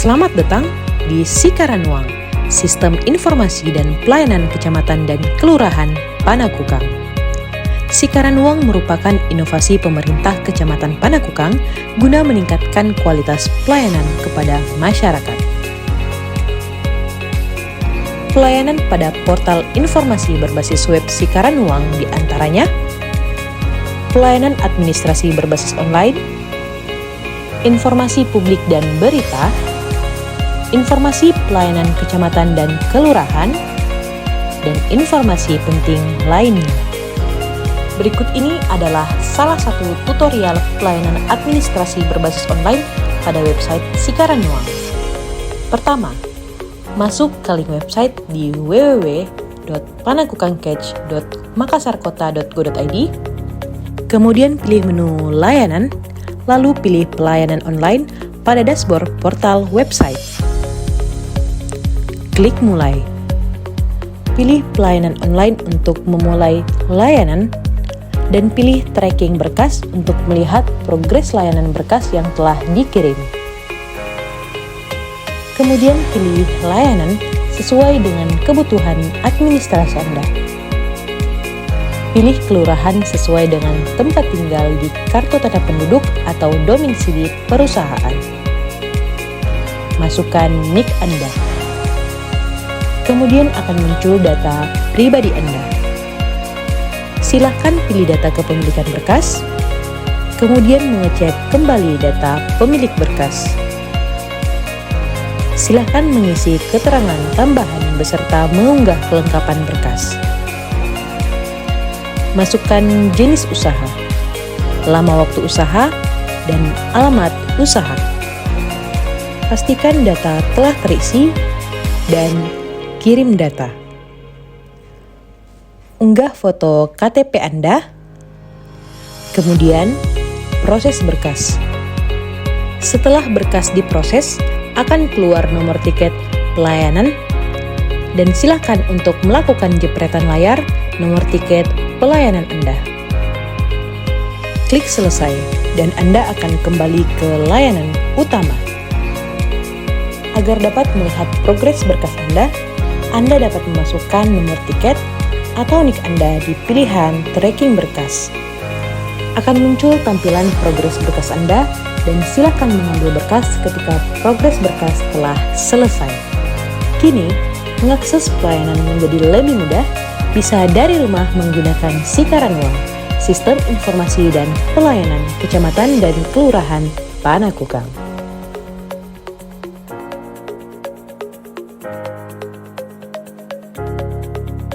Selamat datang di Sikaranwang, Sistem Informasi dan Pelayanan Kecamatan dan Kelurahan Panakukang. Sikaranwang merupakan inovasi pemerintah Kecamatan Panakukang guna meningkatkan kualitas pelayanan kepada masyarakat. Pelayanan pada portal informasi berbasis web Sikaranwang diantaranya pelayanan administrasi berbasis online, informasi publik dan berita, informasi pelayanan kecamatan dan kelurahan, dan informasi penting lainnya. Berikut ini adalah salah satu tutorial pelayanan administrasi berbasis online pada website Sikaranwang. Pertama, masuk ke link website di www.panakukangcatch.makassarkota.go.id, kemudian pilih menu layanan, lalu pilih pelayanan online pada dashboard portal website. Klik mulai. Pilih pelayanan online untuk memulai layanan dan pilih tracking berkas untuk melihat progres layanan berkas yang telah dikirim. Kemudian pilih layanan sesuai dengan kebutuhan administrasi Anda. Pilih kelurahan sesuai dengan tempat tinggal di kartu tanda penduduk atau domisili perusahaan. Masukkan NIK Anda. Kemudian akan muncul data pribadi Anda. Silakan pilih data kepemilikan berkas, kemudian mengecek kembali data pemilik berkas. Silakan mengisi keterangan tambahan beserta mengunggah kelengkapan berkas. Masukkan jenis usaha, lama waktu usaha, dan alamat usaha. Pastikan data telah terisi dan kirim data. Unggah foto KTP Anda, kemudian proses berkas. Setelah berkas diproses, akan keluar nomor tiket pelayanan dan silakan untuk melakukan jepretan layar nomor tiket pelayanan Anda. Klik selesai dan Anda akan kembali ke layanan utama. Agar dapat melihat progres berkas Anda dapat memasukkan nomor tiket atau NIK Anda di pilihan tracking berkas. Akan muncul tampilan progres berkas Anda dan silakan mengambil berkas ketika progres berkas telah selesai. Kini, mengakses pelayanan menjadi lebih mudah, bisa dari rumah menggunakan Sikaranwang, Sistem Informasi dan Pelayanan Kecamatan dan Kelurahan Panakukang.